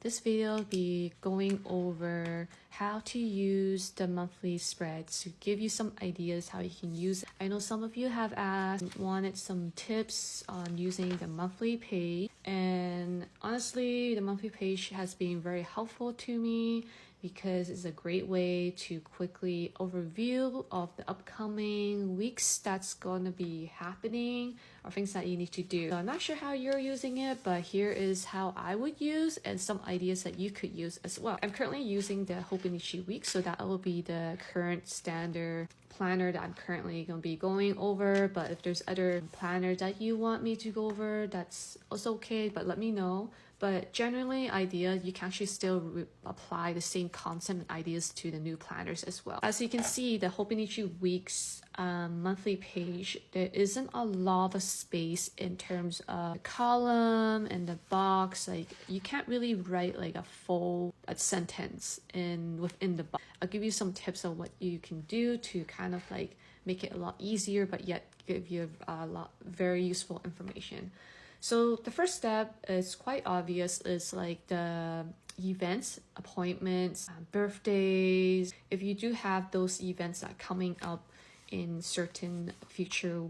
This video will be going over how to use the monthly spreads to give you some ideas how you can use it. I know some of you have asked, wanted some tips on using the monthly page, and honestly, the monthly page has been very helpful to me because it's a great way to quickly overview of the upcoming weeks that's gonna be happening or things that you need to do. So I'm not sure how you're using it, but here is how I would use and some ideas that you could use as well. I'm currently using the Hobonichi week, so that will be the current standard planner that I'm currently going to be going over. But if there's other planners that you want me to go over, that's also okay, but let me know. But generally, you can actually still apply the same concept and ideas to the new planners as well. As you can see, the Hobonichi week's monthly page, there isn't a lot of space in terms of the column and the box. Like, you can't really write like a full sentence within the box. I'll give you some tips on what you can do to kind of like make it a lot easier, but yet give you a lot very useful information. So the first step is quite obvious, is like the events, appointments, birthdays. If you do have those events that are coming up in certain future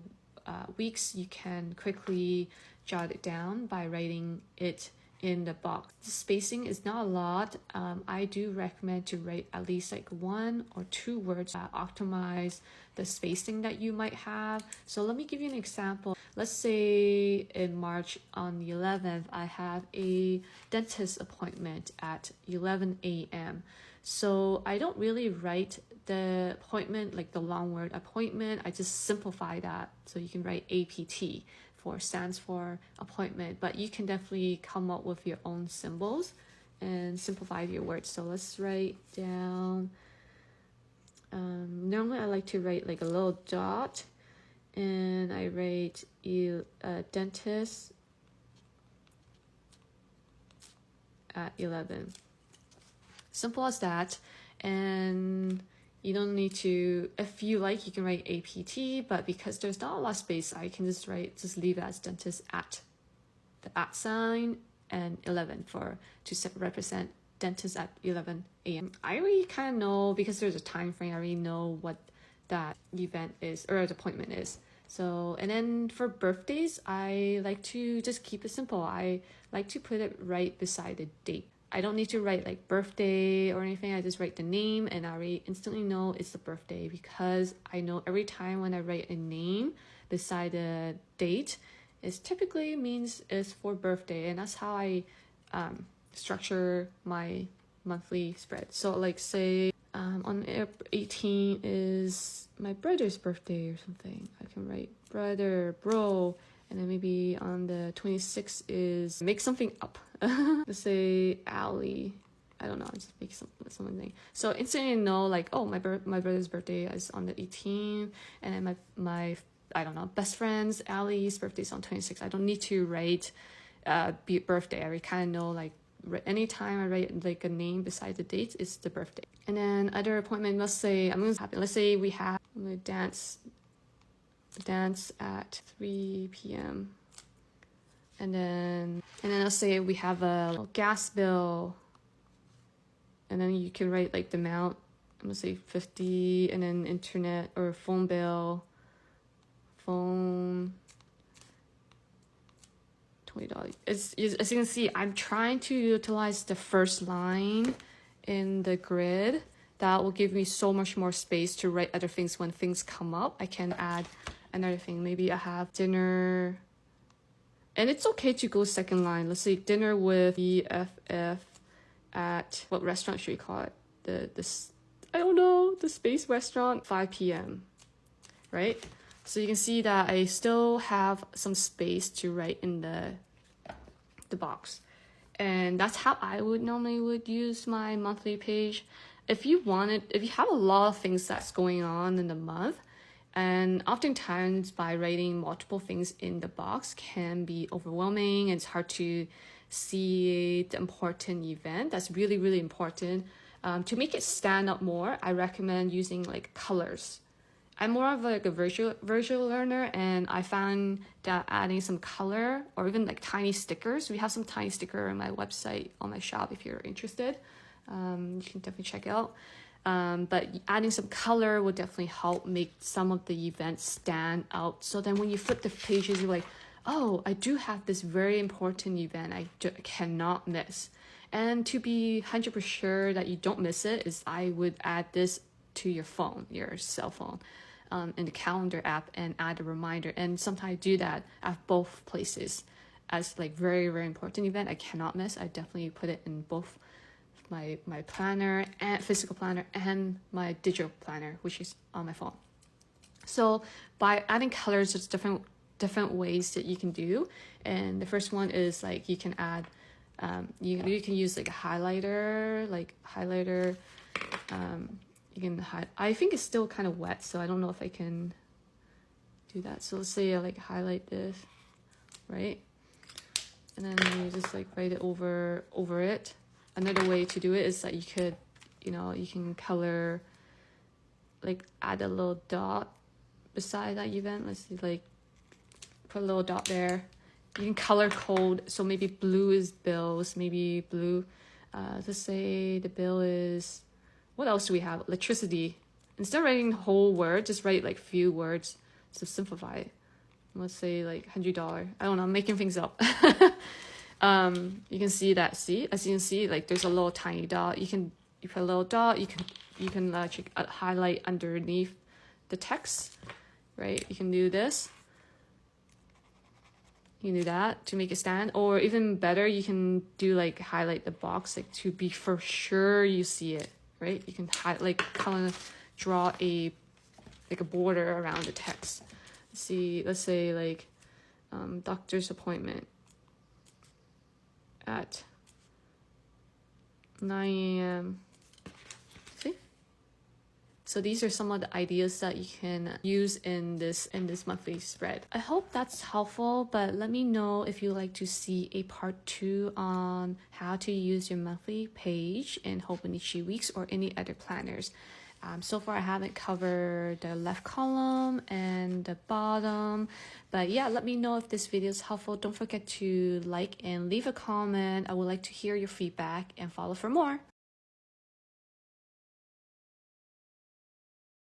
weeks, you can quickly jot it down by writing it in the box. The spacing is not a lot. I do recommend to write at least like 1 or 2 words that optimize the spacing that you might have. So let me give you an example. Let's say in March on the 11th, I have a dentist appointment at 11 a.m. So I don't really write the appointment, like the long word appointment. I just simplify that. So you can write APT. Stands for appointment, but you can definitely come up with your own symbols and simplify your words. So let's write down, normally I like to write like a little dot, and I write dentist at 11. Simple as that. And you don't need to, if you like, you can write APT, but because there's not a lot of space, I can just leave it as dentist at the at sign and 11 to represent dentist at 11 a.m. I already kind of know, because there's a time frame, I already know what that event is or the appointment is. So, and then for birthdays, I like to just keep it simple. I like to put it right beside the date. I don't need to write like birthday or anything. I just write the name and I already instantly know it's the birthday, because I know every time when I write a name beside the date, it typically means it's for birthday, and that's how I structure my monthly spread. So like say on April 18 is my brother's birthday or something, I can write brother, bro. And then maybe on the 26th is make something up. Let's say Ali. I don't know. Just make something. So instantly know like, oh, my brother's birthday is on the 18th, and then my I don't know, best friend's Ali's birthday is on 26th. I don't need to write birthday. I kind of know like anytime I write like a name beside the date, it's the birthday. And then other appointment. Let's say let's say we have a dance at 3 p.m. and then let's say we have a gas bill, and then you can write like the amount. I'm gonna say 50, and then internet or phone bill, $20. As you can see, I'm trying to utilize the first line in the grid. That will give me so much more space to write other things when things come up. I can add another thing. Maybe I have dinner, and it's okay to go second line. Let's say dinner with BFF at, what restaurant should we call it? I don't know, the space restaurant, 5 p.m. right? So you can see that I still have some space to write in the box, and that's how I would normally use my monthly page. If you have a lot of things that's going on in the month, and oftentimes by writing multiple things in the box can be overwhelming, and it's hard to see the important event that's really, really important. To make it stand out more, I recommend using like colors I'm more of like a visual learner, and I found that adding some color or even like tiny stickers. We have some tiny sticker on my website, on my shop, if you're interested. You can definitely check it out. But adding some color will definitely help make some of the events stand out. So then when you flip the pages, you're like, oh, I do have this very important event I cannot miss. And to be 100% sure that you don't miss it is I would add this to your phone, your cell phone, in the calendar app, and add a reminder. And sometimes I do that at both places as like very, very important event I cannot miss. I definitely put it in both my planner and physical planner and my digital planner, which is on my phone. So by adding colors, there's different ways that you can do. And the first one is like you can add you can use like a highlighter, you can I think it's still kind of wet, so I don't know if I can do that. So let's say I like highlight this, right? And then you just like write it over it. Another way to do it is that you could, you can color, like add a little dot beside that event. Let's see, like put a little dot there. You can color code. So maybe blue is bills, maybe blue. Let's say the bill is, what else do we have? Electricity. Instead of writing the whole word, just write like few words to simplify it. Let's say like $100. I don't know, I'm making things up. You can see that, as you can see, like there's a little tiny dot. You put a little dot, you can highlight underneath the text, right? You can do this. You can do that to make it stand, or even better, you can do like highlight the box, like to be for sure you see it, right? You can kind of draw a border around the text. Let's say like doctor's appointment at 9 a.m. See? So these are some of the ideas that you can use in this monthly spread. I hope that's helpful, but let me know if you'd like to see a part 2 on how to use your monthly page in Hobonichi Weeks or any other planners. So far I haven't covered the left column and the bottom, but yeah, let me know if this video is helpful. Don't forget to like and leave a comment. I would like to hear your feedback and follow for more.